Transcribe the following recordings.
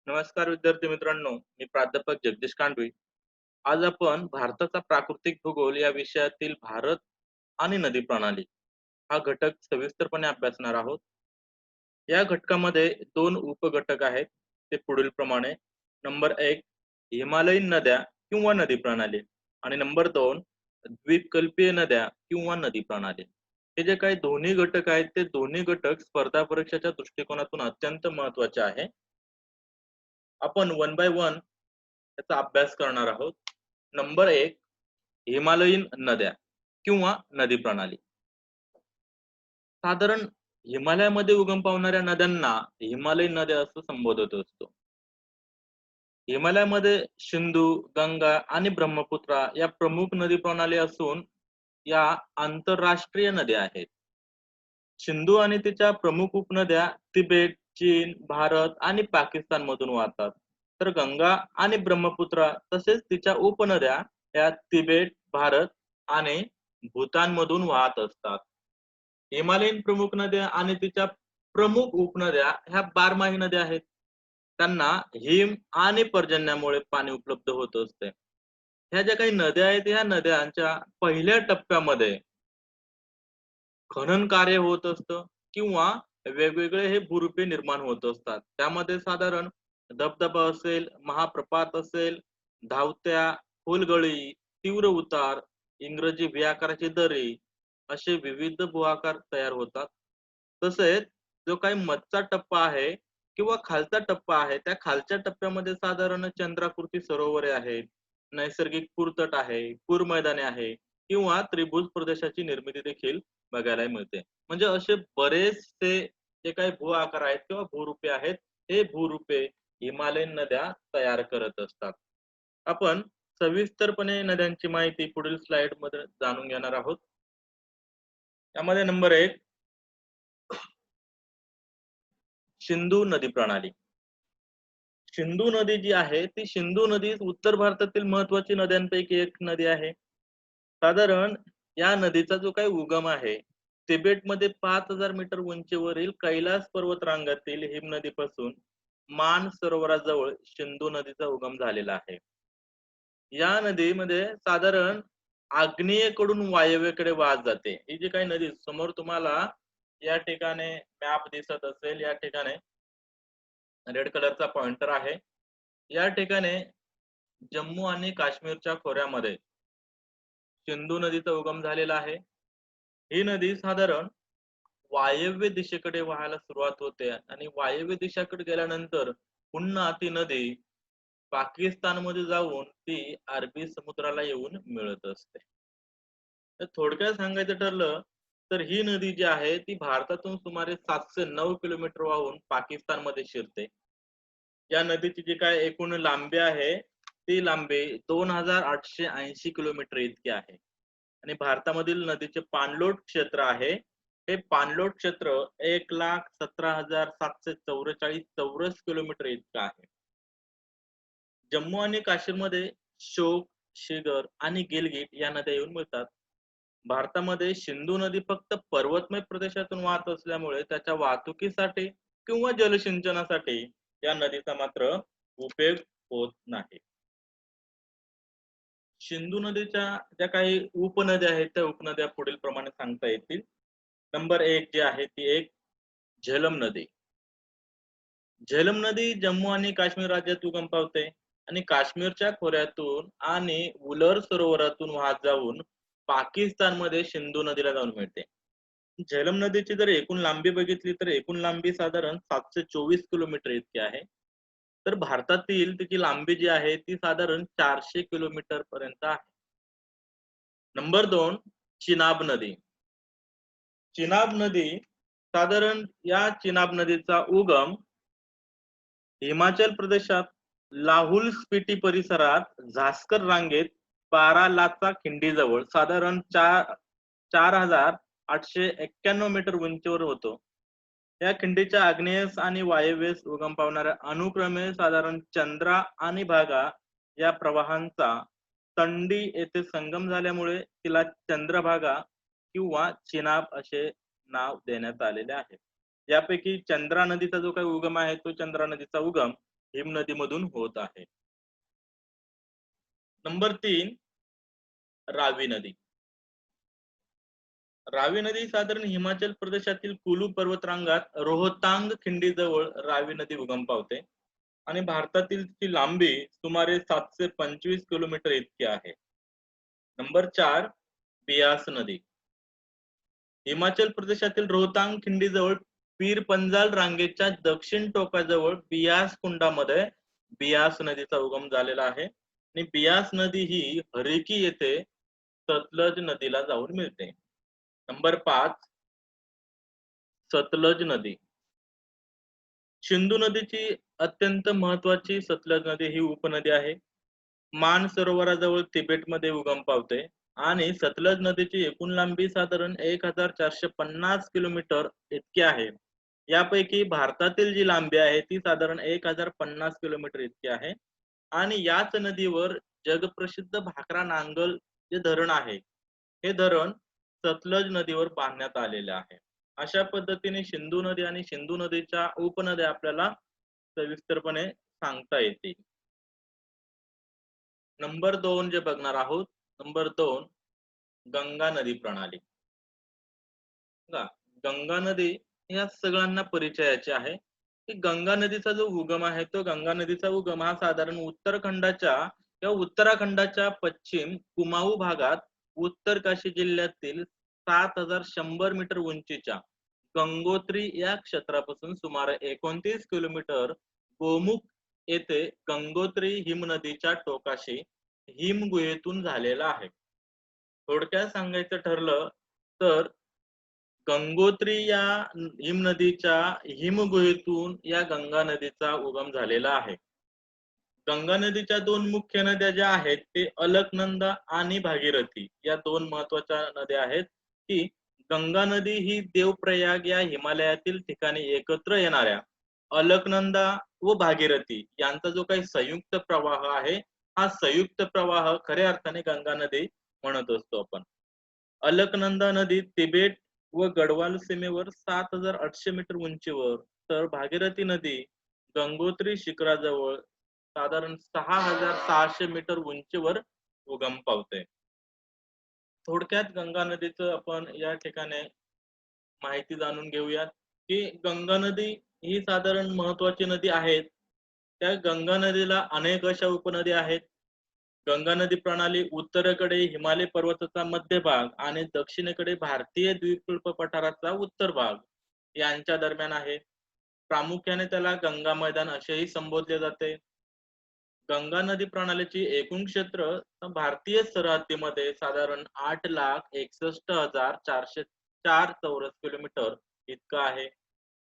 नमस्कार विद्यार्थी मित्रांनो, मी प्राध्यापक जगदीश कांडवी. आज आपण भारताचा प्राकृतिक भूगोल या विषयातील भारत आणि नदी प्रणाली हा घटक सविस्तरपणे अभ्यासणार आहोत. या घटकामध्ये दोन उपघटक आहेत. ते पुढील प्रमाणे: नंबर 1 हिमालयीन नद्या किंवा नदी प्रणाली आणि नंबर 2 द्वीपकल्पीय नद्या किंवा नदी प्रणाली. हे जे काही दोन्ही घटक आहेत ते दोन्ही घटक स्पर्धा परीक्षेच्या दृष्टिकोनातून अत्यंत महत्त्वाचे आहे. आपण वन बाय वन त्याचा अभ्यास करणार आहोत. नंबर 1 हिमालयीन नद्या किंवा नदी प्रणाली. साधारण हिमालयामध्ये उगम पावणाऱ्या नद्यांना हिमालयीन नद्या असं संबोधत असतो. हिमालयामध्ये सिंधू, गंगा आणि ब्रह्मपुत्रा या प्रमुख नदी प्रणाली असून या आंतरराष्ट्रीय नद्या आहेत. सिंधू आणि तिच्या प्रमुख उपनद्या तिबेट, चीन, भारत आणि पाकिस्तान मधून वाहतात. तर गंगा आणि ब्रह्मपुत्रा तसेच तिच्या उपनद्या या तिबेट, भारत आणि भूतान मधून वाहत असतात. हिमालयीन प्रमुख नद्या आणि तिच्या प्रमुख उपनद्या ह्या बारमाही नद्या आहेत. त्यांना हिम आणि पर्जन्यामुळे पाणी उपलब्ध होत असते. ह्या ज्या काही नद्या आहेत ह्या नद्यांच्या पहिल्या टप्प्यामध्ये खनन कार्य होत असतं किंवा वेगवेगळे हे भूरूपे निर्माण होत असतात. त्यामध्ये साधारण धबधबा असेल, महाप्रपात असेल, धावत्या खोलगळी, तीव्र उतार, इंग्रजी व्ही आकाराची दरी असे विविध भू आकार तयार होतात. तसेच जो काही मधचा टप्पा आहे किंवा खालचा टप्पा आहे त्या खालच्या टप्प्यामध्ये साधारण चंद्राकृती सरोवरे आहेत, नैसर्गिक पूरतट आहे, पूर मैदाने आहे किंवा त्रिभुज प्रदेशाची निर्मिती देखील बघायला मिळते. म्हणजे असे बरेचसे जे काही भू आकार आहेत किंवा भूरूपे आहेत, हे भूरूपे हिमालयीन नद्या तयार करत असतात. आपण सविस्तरपणे नद्यांची माहिती पुढील स्लाइड मध्ये जाणून घेणार आहोत. त्यामध्ये नंबर 1 सिंधू नदी प्रणाली. सिंधू नदी जी आहे ती सिंधू नदी उत्तर भारतातील महत्वाची नद्यांपैकी एक नदी आहे. साधारण या नदीचा जो काही उगम आहे तिबेटमध्ये 5000 मीटर उंचीवरील कैलास पर्वत रांगातील हिमनदीपासून मान सरोवराजवळ सिंधू नदीचा उगम झालेला आहे. या नदीमध्ये साधारण आग्नेयेकडून वायव्येकडे वाहत जाते. ही जी काही नदी समोर तुम्हाला या ठिकाणी मॅप दिसत असेल, या ठिकाणी रेड कलरचा पॉइंटर आहे. या ठिकाणी जम्मू आणि काश्मीरच्या खोऱ्यामध्ये सिंधू नदीचा उगम झालेला आहे. ही नदी साधारण वायव्य दिशेकडे वाहायला सुरुवात होते आणि वायव्य दिशेकडे गेल्यानंतर पुन्हा ती नदी पाकिस्तानमध्ये जाऊन ती अरबी समुद्राला येऊन मिळत असते. तर थोडक्यात सांगायचं ठरलं तर ही नदी जी आहे ती भारतातून सुमारे 709 किलोमीटर वाहून पाकिस्तानमध्ये शिरते. या नदीची जी काय एकूण लांबी आहे ती लांबी 2880 किलोमीटर इतकी आहे. आणि भारतामधील नदीचे पाणलोट क्षेत्र आहे हे पाणलोट क्षेत्र 1,17,744 चौरस किलोमीटर इतकं आहे. जम्मू आणि काश्मीरमध्ये शोक, शिगर आणि गिलगिट या नद्या येऊन मिळतात. भारतामध्ये सिंधू नदी फक्त पर्वतमय प्रदेशातून वाहत असल्यामुळे त्याच्या वाहतुकीसाठी किंवा जलसिंचनासाठी या नदीचा मात्र उपयोग होत नाही. सिंधू नदीच्या ज्या काही उपनद्या आहेत त्या उपनद्या पुढील प्रमाणे सांगता येतील. नंबर 1 जी आहे ती एक झेलम नदी. झेलम नदी जम्मू आणि काश्मीर राज्यात उगम पावते आणि काश्मीरच्या खोऱ्यातून आणि उलर सरोवरातून वाहत जाऊन पाकिस्तानमध्ये सिंधू नदीला जाऊन मिळते. झेलम नदीची जर एकूण लांबी बघितली तर एकूण लांबी साधारण 724 किलोमीटर इतकी आहे. तर भारतातील तिची लांबी जी आहे ती साधारण 400 किलोमीटर पर्यंत आहे. नंबर 2 चिनाब नदी. चिनाब नदी साधारण या चिनाब नदीचा उगम हिमाचल प्रदेशात लाहुल स्पिटी परिसरात झास्कर रांगेत 12 लाचा खिंडीजवळ साधारण 4891 मीटर उंचीवर होतो. या खिंडीच्या आग्नेयेस आणि वायव्येस उगम पावणाऱ्या अनुक्रमे साधारण चंद्रा आणि भागा या प्रवाहांचा तंडी येथे संगम झाल्यामुळे तिला चंद्रभागा किंवा चिनाब असे नाव देण्यात आलेले आहे. यापैकी चंद्रा नदीचा जो काही उगम आहे तो चंद्रा नदीचा उगम हिमनदीमधून होत आहे. नंबर 3, रावी नदी. रावी नदी साधारण हिमाचल प्रदेशातील कुलू पर्वतरांगात रोहतांग खिंडीजवळ रावी नदी उगम पावते आणि भारतातील ती लांबी सुमारे 725 किलोमीटर इतकी आहे. नंबर 4, बियास नदी. हिमाचल प्रदेशातील रोहतांग खिंडीजवळ पीर पंजाल रांगेच्या दक्षिण टोकाजवळ बियास कुंडामध्ये बियास नदीचा उगम झालेला आहे आणि बियास नदी ही हरिकी येथे सतलज नदीला जाऊन मिळते. नंबर 5, सतलज नदी. सिंधू नदीची अत्यंत महत्वाची सतलज नदी ही उपनदी आहे. मान सरोवराजवळ तिबेटमध्ये उगम पावते आणि सतलज नदीची एकूण लांबी साधारण 1450 किलोमीटर इतकी आहे. यापैकी भारतातील जी लांबी आहे ती साधारण 1050 किलोमीटर इतकी आहे आणि याच नदीवर जगप्रसिद्ध भाकरा नांगल जे धरण आहे, हे धरण सतलज नदीवर बांधण्यात आलेले आहे. अशा पद्धतीने सिंधू नदी आणि सिंधू नदीच्या उपनद्या आपल्याला सविस्तरपणे सांगता येतील. नंबर 2 जे बघणार आहोत, नंबर 2, गंगा नदी प्रणाली. बघा, गंगा नदी या सगळ्यांना परिचयाची आहे. की गंगा नदीचा जो उगम आहे तो गंगा नदीचा उगम हा साधारण उत्तराखंडाच्या किंवा उत्तराखंडाच्या पश्चिम कुमाऊ भागात उत्तर काशी जिल्ह्यातील 7100 मीटर उंचीच्या गंगोत्री या क्षेत्रापासून सुमारे 29 किलोमीटर गोमुख येथे गंगोत्री हिमनदीच्या टोकाशी हिमगुहेतून झालेला आहे. थोडक्यात सांगायचं ठरलं तर गंगोत्री या हिमनदीच्या हिमगुहेतून या गंगा नदीचा उगम झालेला आहे. गंगा नदीच्या 2 मुख्य नद्या ज्या आहेत ते अलकनंदा आणि भागीरथी या 2 महत्वाच्या नद्या आहेत. की गंगा नदी ही देवप्रयाग या हिमालयातील ठिकाणी एकत्र येणाऱ्या अलकनंदा व भागीरथी यांचा जो काही संयुक्त प्रवाह आहे, हा संयुक्त प्रवाह खऱ्या अर्थाने गंगा नदी म्हणत असतो आपण. अलकनंदा नदी तिबेट व गढवाल सीमेवर 7800 मीटर उंचीवर, तर भागीरथी नदी गंगोत्री शिखराजवळ साधारण 6600 मीटर उंचीवर उगम पावते. थोडक्यात गंगा नदीचं आपण या ठिकाणी माहिती जाणून घेऊयात. की गंगा नदी ही साधारण महत्वाची नदी आहे. त्या गंगा नदीला अनेक अशा उपनद्या आहेत. गंगा नदी प्रणाली उत्तरेकडे हिमालय पर्वताचा मध्य भाग आणि दक्षिणेकडे भारतीय द्वीपकल्प पठाराचा उत्तर भाग यांच्या दरम्यान आहे. प्रामुख्याने त्याला गंगा मैदान असेही संबोधले जाते. गंगा नदी प्रणालीची एकूण क्षेत्र भारतीय सरहद्दीमध्ये साधारण 8,61,404 चौरस किलोमीटर इतकं आहे.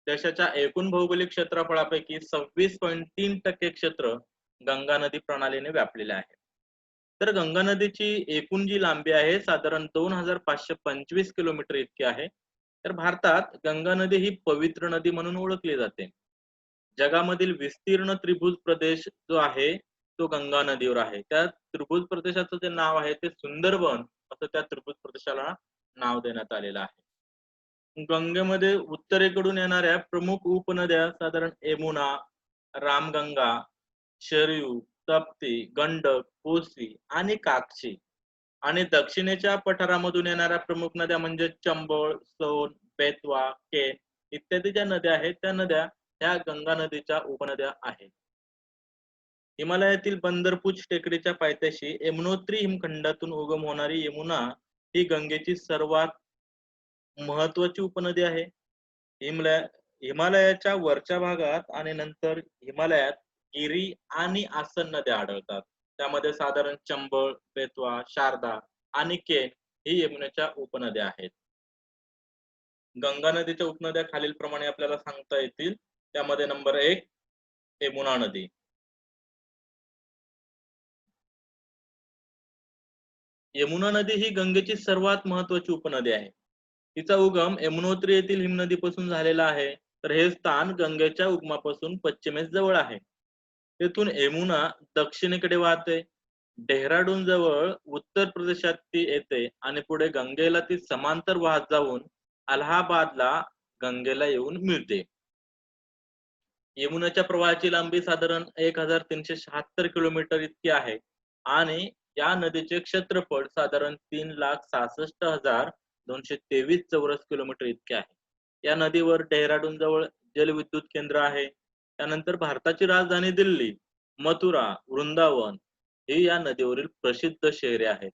देशाच्या एकूण भौगोलिक क्षेत्रफळापैकी 26.3% क्षेत्र गंगा नदी प्रणालीने व्यापलेले आहे. तर गंगा नदीची एकूण जी लांबी आहे साधारण 2525 किलोमीटर इतकी आहे. तर भारतात गंगा नदी ही पवित्र नदी म्हणून ओळखली जाते. जगामधील विस्तीर्ण त्रिभुज प्रदेश जो आहे तो गंगा नदीवर आहे. त्या त्रिभुज प्रदेशाचं जे नाव आहे ते सुंदरबन असं त्या त्रिभुज प्रदेशाला नाव देण्यात आलेलं आहे. गंगेमध्ये उत्तरेकडून येणाऱ्या प्रमुख उपनद्या साधारण यमुना, रामगंगा, शरयू, तप्ती, गंडक, कोसी आणि काक्षी आणि दक्षिणेच्या पठारामधून येणाऱ्या प्रमुख नद्या म्हणजे चंबळ, सोन, बेतवा, केन इत्यादी ज्या नद्या आहेत त्या नद्या ह्या गंगा नदीच्या उपनद्या आहेत. हिमालयातील बंदरपूछ टेकडीच्या पायथ्याशी यमुनोत्री हिमखंडातून उगम होणारी यमुना ही गंगेची सर्वात महत्वाची उपनदी आहे. हिमालयाच्या वरच्या भागात आणि नंतर हिमालयात गिरी आणि आसन नद्या आढळतात. त्यामध्ये साधारण चंबळ, बेतवा, शारदा आणि केन ही यमुनेच्या उपनद्या आहेत. गंगा नदीच्या उपनद्या खालील प्रमाणे आपल्याला सांगता येतील. त्यामध्ये नंबर 1, यमुना नदी. यमुना नदी ही गंगेची सर्वात महत्वाची उपनदी आहे. तिचा उगम यमुनोत्री येथील हिमनदीपासून झालेला आहे. तर हे स्थान गंगेच्या उगमापासून पश्चिमेस जवळ आहे. तेथून यमुना दक्षिणेकडे वाहते. डेहराडून जवळ उत्तर प्रदेशात ती येते आणि पुढे गंगेला ती समांतर वाहत जाऊन अलाहाबादला गंगेला येऊन मिळते. यमुनेच्या प्रवाहाची लांबी साधारण 1376 किलोमीटर इतकी आहे आणि या नदीचे क्षेत्रफळ साधारण 3,66,223 चौरस किलोमीटर इतके आहे. या नदीवर डेहराडून जवळ जलविद्युत केंद्र आहे. त्यानंतर भारताची राजधानी दिल्ली, मथुरा, वृंदावन ही या नदीवरील प्रसिद्ध शहरे आहेत.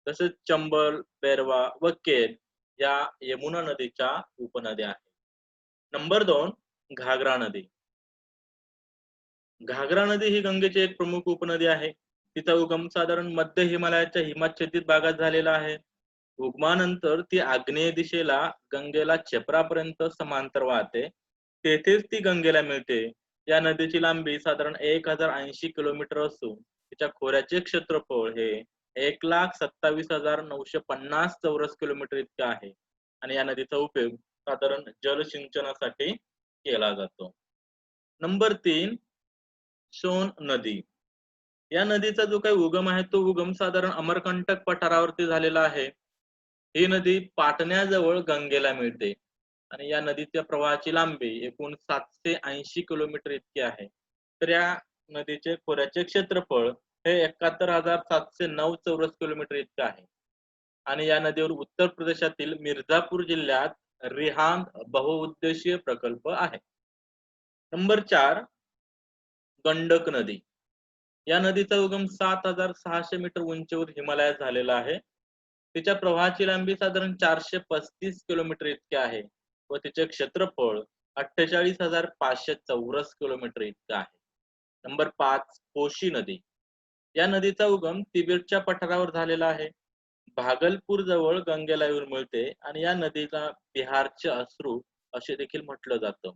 तसेच चंबल, बेरवा व केन या यमुना नदीच्या उपनद्या आहेत. नंबर 2 घागरा नदी. घागरा नदी ही गंगेची एक प्रमुख उपनदी आहे. तिचा उगम साधारण मध्य हिमालयाच्या हिमाच्छादित भागात झालेला आहे. उगमानंतर ती आग्नेय दिशेला गंगेला छेप्रापर्यंत समांतर वाहते. तेथेच ती गंगेला मिळते. या नदीची लांबी साधारण 1080 किलोमीटर असून तिच्या खोऱ्याचे क्षेत्रफळ हे 1,27,950 चौरस किलोमीटर इतके आहे आणि या नदीचा उपयोग साधारण जलसिंचनासाठी केला जातो. नंबर 3 सोन नदी. या नदीचा जो काही उगम आहे तो उगम साधारण अमरकंटक पठारावरती झालेला आहे. ही नदी पाटण्याजवळ गंगेला मिळते आणि या नदीच्या प्रवाहाची लांबी एकूण 780 किलोमीटर इतकी आहे. तर या नदीचे खोऱ्याचे क्षेत्रफळ हे 71,709 चौरस किलोमीटर इतके आहे आणि या नदीवर उत्तर प्रदेशातील मिर्झापूर जिल्ह्यात रिहांद बहुउद्देशीय प्रकल्प आहे. नंबर 4 गंडक नदी. या नदीचा उगम 7,600 मीटर उंचीवर हिमालयात झालेला आहे. तिच्या प्रवाहाची लांबी साधारण 435 किलोमीटर इतकी आहे व तिचे क्षेत्रफळ 48,500 चौरस किलोमीटर इतकं आहे. नंबर 5 कोशी नदी. या नदीचा उगम तिबेटच्या पठारावर झालेला आहे. भागलपूर जवळ गंगेला येऊन मिळते आणि या नदीला बिहारचे अश्रू असे देखील म्हटलं जातं.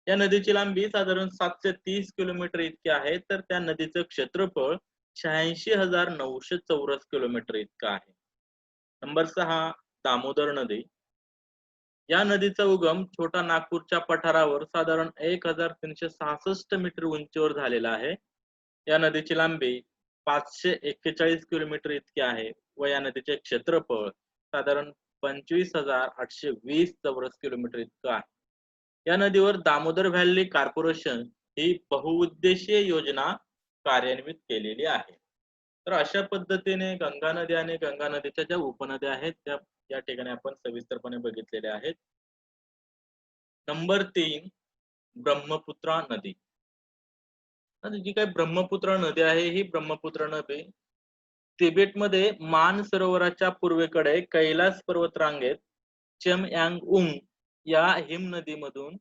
या नदीची लांबी साधारण 730 किलोमीटर इतकी आहे तर त्या नदीचं क्षेत्रफळ 86,900 चौरस किलोमीटर इतकं आहे. नंबर 6 दामोदर नदी. या नदीचा उगम छोटा नागपूरच्या पठारावर साधारण 1,366 मीटर उंचीवर झालेला आहे. या नदीची लांबी 541 किलोमीटर इतकी आहे व या नदीचे क्षेत्रफळ साधारण 25,820 चौरस किलोमीटर इतकं आहे. या नदीवर दामोदर व्हॅली कॉर्पोरेशन ही बहुउद्देशीय योजना कार्यान्वित केलेली आहे. तर अशा पद्धतीने गंगा नदी आणि गंगा नदीच्या ज्या उपनद्या आहेत त्या या ठिकाणी आपण सविस्तरपणे बघितलेल्या आहेत. नंबर 3 ब्रह्मपुत्रा नदी. आता जी काही ब्रह्मपुत्रा नदी आहे ही ब्रह्मपुत्रा नदी तिबेटमध्ये मान सरोवराच्या पूर्वेकडे कैलास पर्वतरांगेत चमयांगउंग या हिमनदीमधून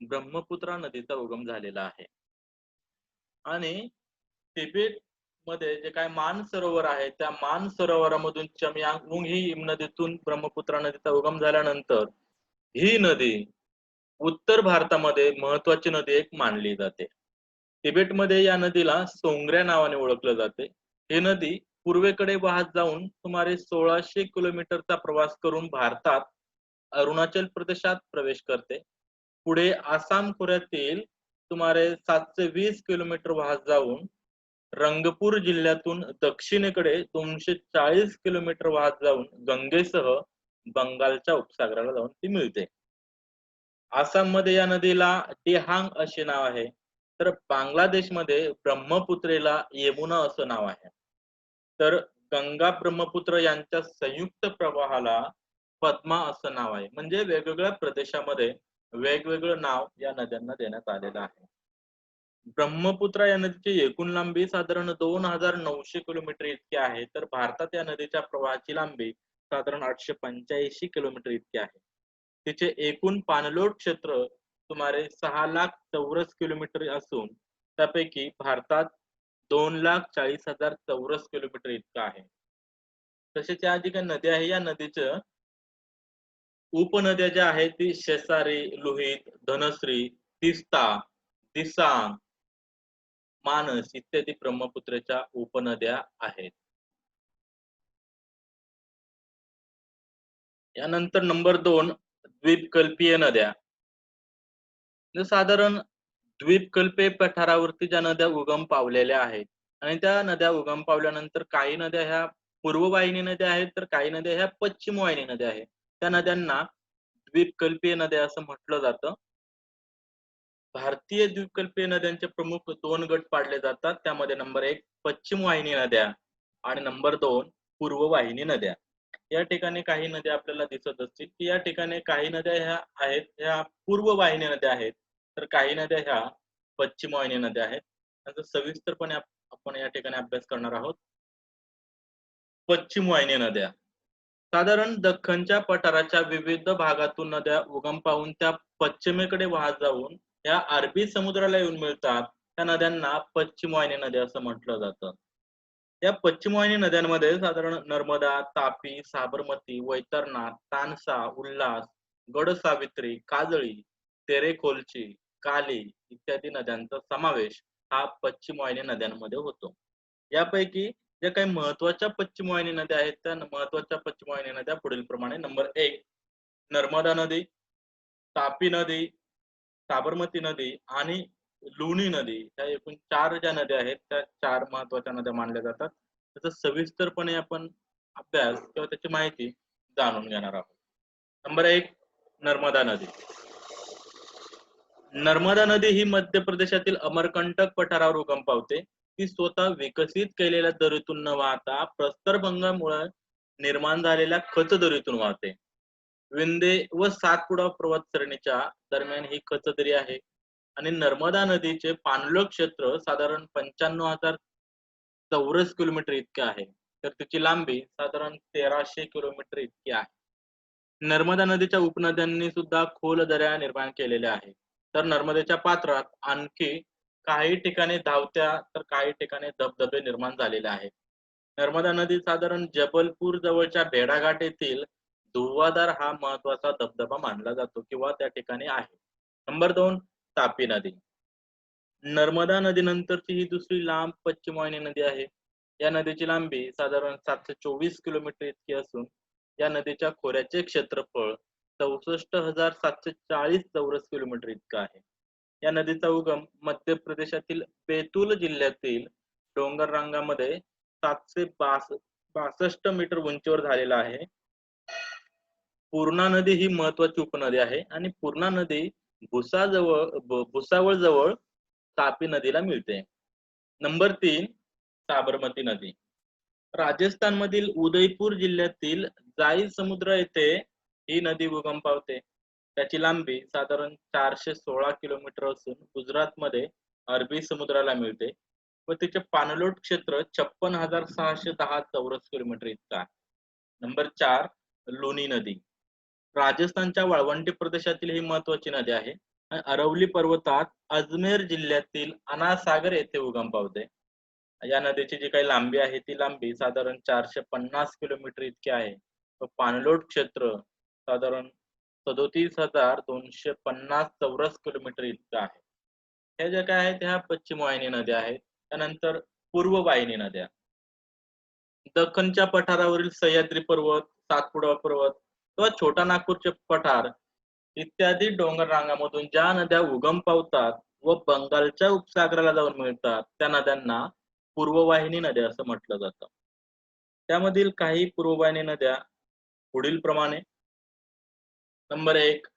ब्रह्मपुत्रा नदीचा उगम झालेला आहे आणि तिबेट मध्ये जे काय मान सरोवर आहे त्या मान सरोवरामधून चमयांगउंग ही हिमनदीतून ब्रह्मपुत्रा नदीचा उगम झाल्यानंतर ही नदी उत्तर भारतामध्ये महत्वाची नदी एक मानली जाते. तिबेटमध्ये या नदीला सोंगऱ्या नावाने ओळखलं जाते. ही नदी पूर्वेकडे वाहत जाऊन सुमारे 1600 किलोमीटरचा प्रवास करून भारतात अरुणाचल प्रदेशात प्रवेश करते. पुढे आसाम खोऱ्यातील सुमारे 720 किलोमीटर वाहत जाऊन रंगपूर जिल्ह्यातून दक्षिणेकडे 240 किलोमीटर वाहत जाऊन गंगेसह बंगालच्या उपसागराला जाऊन ती मिळते. आसाम मध्ये या नदीला दिहांग असे नाव आहे तर बांगलादेशमध्ये ब्रह्मपुत्रेला यमुना असं नाव आहे. तर गंगा ब्रह्मपुत्र यांच्या संयुक्त प्रवाहाला पद्मा असं नाव आहे. म्हणजे वेगवेगळ्या प्रदेशामध्ये वेगवेगळं नाव या नद्यांना देण्यात आलेलं आहे. ब्रह्मपुत्रा या नदीची एकूण लांबी साधारण 2,900 किलोमीटर इतकी आहे तर भारतात या नदीच्या प्रवाहाची लांबी साधारण 885 किलोमीटर इतकी आहे. तिचे एकूण पाणलोट क्षेत्र सुमारे 6 लाख चौरस किलोमीटर असून त्यापैकी भारतात 2,40,000 चौरस किलोमीटर इतका आहे. तसेच या जी काही नदी आहे या नदीचं उपनद्या ज्या आहेत ती शेसारी, लोहित, धनश्री, तिस्ता, दिसांग, मानस इत्यादी ब्रह्मपुत्रेच्या उपनद्या आहेत. यानंतर नंबर 2 द्वीपकल्पीय नद्या. साधारण द्वीपकल्पे पठारावरती ज्या नद्या उगम पावलेल्या आहेत आणि त्या नद्या उगम पावल्यानंतर काही नद्या ह्या पूर्ववाहिनी नद्या आहेत तर काही नद्या ह्या पश्चिमवाहिनी नद्या आहेत. त्या नद्यांना द्वीपकल्पीय नद्या असं म्हटलं जातं. भारतीय द्वीपकल्पीय नद्यांचे प्रमुख 2 गट पाडले जातात. त्यामध्ये नंबर 1 पश्चिम वाहिनी नद्या आणि नंबर 2 पूर्व वाहिनी नद्या. या ठिकाणी काही नद्या आपल्याला दिसत असतील, की या ठिकाणी काही नद्या ह्या आहेत, ह्या पूर्व वाहिनी नद्या आहेत. तर काही नद्या ह्या पश्चिम वाहिनी नद्या आहेत. त्यांचा सविस्तरपणे आपण या ठिकाणी अभ्यास करणार आहोत. पश्चिम वाहिनी नद्या. साधारण दख्खनच्या पठाराच्या विविध भागातून नद्या उगम पावून त्या पश्चिमेकडे वाहत जाऊन या अरबी समुद्राला येऊन मिळतात. त्या नद्यांना पश्चिम वाहिनी नद्या असं म्हटलं जातं. या पश्चिम वाहिनी नद्यांमध्ये साधारण नर्मदा, तापी, साबरमती, वैतरणा, तानसा, उल्हास, गडसावित्री, काजळी, तेरेखोलची, काली इत्यादी नद्यांचा समावेश हा पश्चिम वाहिनी नद्यांमध्ये होतो. यापैकी ज्या काही महत्त्वाच्या पश्चिम वाहिनी नद्या आहेत, त्या महत्त्वाच्या पश्चिम वाहिनी नद्या पुढील प्रमाणे. नंबर 1 नर्मदा नदी, तापी नदी, साबरमती नदी आणि लुणी नदी. ह्या एकूण 4 ज्या नद्या आहेत, त्या 4 महत्त्वाच्या नद्या मानल्या जातात. त्याचा सविस्तरपणे आपण अभ्यास किंवा त्याची माहिती जाणून घेणार आहोत. नंबर 1 नर्मदा नदी. नर्मदा नदी ही मध्य प्रदेशातील अमरकंटक पठारावर उगम पावते. ती स्वतः विकसित केलेल्या दरीतून न वाहता प्रस्तरभंगामुळे निर्माण झालेल्या खचदरीतून वाहते. विंध्ये व सातपुडा पर्वत श्रेणीच्या दरम्यान ही खचदरी आहे आणि नर्मदा नदीचे पाणलोट क्षेत्र साधारण 95,000 चौरस किलोमीटर इतके आहे. तर तिची लांबी साधारण 1300 किलोमीटर इतकी आहे. नर्मदा नदीच्या उपनद्यांनी सुद्धा खोल दऱ्या निर्माण केलेल्या आहेत. तर नर्मदेच्या पात्रात आणखी काही ठिकाणी धावत्या तर काही ठिकाणी धबधबे निर्माण झालेले आहेत. नर्मदा नदी साधारण जबलपूर जवळच्या भेड़ाघाट येथील धुवाधार हा महत्वाचा धबधबा मानला जातो किंवा त्या ठिकाणी आहे. नंबर 2 तापी नदी. नर्मदा नदीनंतरची ही दुसरी लांब पश्चिम वाहिनी नदी आहे. या नदीची लांबी साधारण 724 किलोमीटर इतकी असून या नदीच्या खोऱ्याचे क्षेत्रफळ 64,740 चौरस किलोमीटर इतकं आहे. या नदीचा उगम मध्य प्रदेशातील बैतूल जिल्ह्यातील डोंगर रांगामध्ये 762 मीटर उंचीवर झालेला आहे. पूर्णा नदी ही महत्वाची उपनदी आहे आणि पूर्णा नदी भुसावळ जवळ तापी नदीला मिळते. नंबर 3 साबरमती नदी. राजस्थान मधील उदयपूर जिल्ह्यातील जाई समुद्र येथे ही नदी उगम पावते. त्याची लांबी साधारण 416 किलोमीटर असून गुजरात मध्ये अरबी समुद्राला मिळते व तिचे पाणलोट क्षेत्र 56,610 चौरस किलोमीटर इतकं आहे. नंबर 4 लुनी नदी. राजस्थानच्या वाळवंटी प्रदेशातील ही महत्वाची नदी आहे. अरवली पर्वतात अजमेर जिल्ह्यातील अनासागर येथे उगम पावते. या नदीची जी काही लांबी आहे ती लांबी साधारण 450 किलोमीटर इतकी आहे व पाणलोट क्षेत्र साधारण 37,250 चौरस किलोमीटर इतकं आहे. ह्या ज्या काय आहेत ह्या पश्चिम वाहिनी नद्या आहेत. त्यानंतर पूर्व वाहिनी नद्या. दख्खनच्या पठारावरील सह्याद्री पर्वत, सातपुडा पर्वत किंवा छोटा नागपूरचे पठार इत्यादी डोंगर रांगामधून ज्या नद्या उगम पावतात व बंगालच्या उपसागराला जाऊन मिळतात त्या नद्यांना पूर्ववाहिनी नद्या असं म्हटलं जातं. त्यामधील काही पूर्ववाहिनी नद्या पुढील प्रमाणे. नंबर 1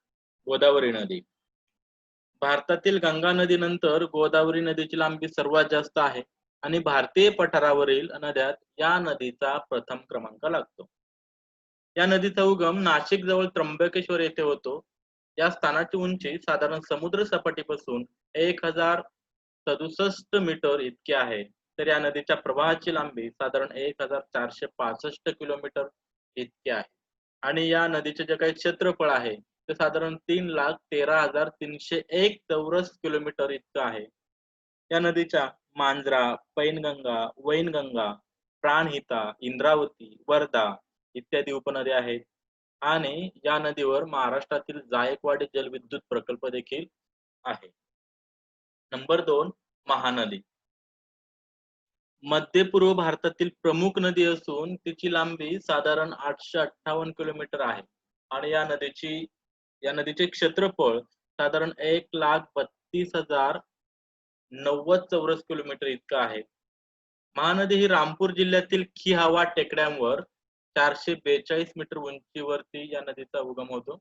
गोदावरी नदी. भारतातील गंगा नदीनंतर गोदावरी नदीची लांबी सर्वात जास्त आहे आणि भारतीय पठारावरील नद्यात या नदीचा प्रथम क्रमांक लागतो. या नदीचा उगम नाशिक जवळ त्र्यंबकेश्वर येथे होतो. या स्थानाची उंची साधारण समुद्र सपाटीपासून 1067 मीटर इतकी आहे. तर या नदीच्या प्रवाहाची लांबी साधारण 1465 किलोमीटर इतकी आहे आणि या नदीचे जे काही क्षेत्रफळ आहे ते साधारण 3,13,301 चौरस किलोमीटर इतकं आहे. या नदीच्या मांजरा, पैनगंगा, वैनगंगा, प्राणहिता, इंद्रावती, वर्धा इत्यादी उपनद्या आहेत आणि या नदीवर महाराष्ट्रातील जायकवाडी जलविद्युत प्रकल्प देखील आहे. नंबर 2 महानदी. मध्य पूर्व भारतातील प्रमुख नदी असून तिची लांबी साधारण 858 किलोमीटर आहे आणि या नदीचे क्षेत्रफळ साधारण 1,32,090 चौरस किलोमीटर इतकं आहे. महानदी ही रामपूर जिल्ह्यातील खिहावा टेकड्यांवर 442 मीटर उंचीवरती या नदीचा उगम होतो.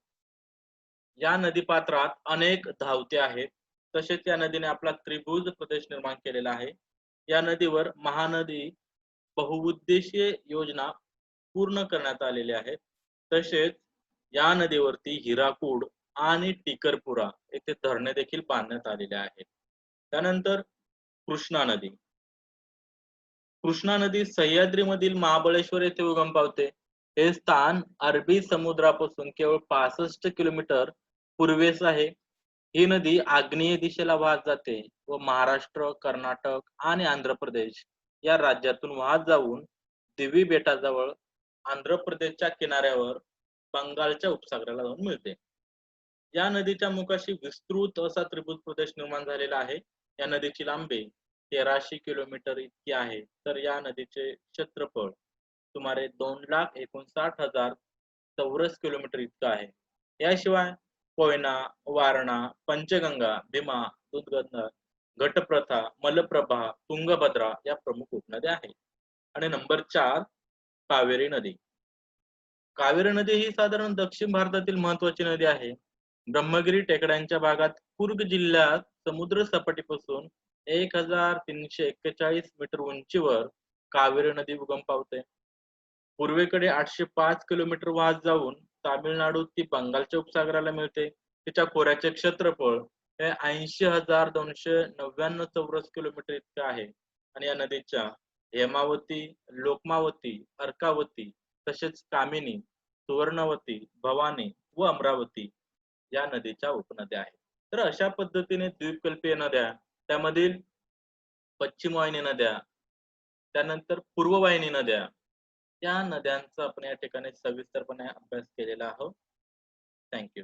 या नदीपात्रात अनेक धावते आहेत. तसेच या नदीने आपला त्रिभुज प्रदेश निर्माण केलेला आहे. या नदीवर महानदी बहुउद्देशीय योजना पूर्ण करण्यात आलेली आहे. तसेच या नदीवरती हिराकूड आणि टिकरपुरा येथे धरणे देखील बांधण्यात आलेले आहेत. त्यानंतर कृष्णा नदी. कृष्णा नदी सह्याद्रीमधील महाबळेश्वर येथे उगम पावते. हे स्थान अरबी समुद्रापासून केवळ 65 किलोमीटर पूर्वेस आहे. ही नदी आग्नेय दिशेला वाहत जाते व महाराष्ट्र, कर्नाटक आणि आंध्र प्रदेश या राज्यातून वाहत जाऊन दिवी बेटाजवळ आंध्र प्रदेशच्या किनाऱ्यावर बंगालच्या उपसागराला जाऊन मिळते. या नदीच्या मुखाशी विस्तृत असा त्रिभुज प्रदेश निर्माण झालेला आहे. या नदीची लांबी 1300 किलोमीटर इतकी आहे. तर या नदीचे क्षेत्रफळ सुमारे 2,59,000 चौरस किलोमीटर इतकं आहे. याशिवाय कोयना, वारणा, पंचगंगा, भीमा, दूधगंगा, घटप्रथा, मलप्रभा, तुंगभद्रा या प्रमुख उपनद्या आहेत. आणि नंबर 4 कावेरी नदी. कावेरी नदी ही साधारण दक्षिण भारतातील महत्वाची नदी आहे. ब्रह्मगिरी टेकड्यांच्या भागात कुर्ग जिल्ह्यात समुद्र सपाटीपासून 1341 मीटर उंचीवर कावेरी नदी उगम पावते. पूर्वेकडे 805 किलोमीटर वाहत जाऊन तामिळनाडूत ती बंगालच्या उपसागराला मिळते. तिच्या खोऱ्याचे क्षेत्रफळ हे 80,299 चौरस किलोमीटर इतके आहे. आणि या नदीच्या हेमावती, लोकमावती, अर्कावती तसेच कामिनी, सुवर्णवती, भवानी व अमरावती या नदीच्या उपनद्या आहेत. तर अशा पद्धतीने द्वीपकल्पीय नद्या, त्यामधील पश्चिम वाहिनी नद्या, त्यानंतर पूर्ववाहिनी नद्या, या नद्यांचा आपण या ठिकाणी सविस्तरपणे अभ्यास केलेला आहोत. Thank you.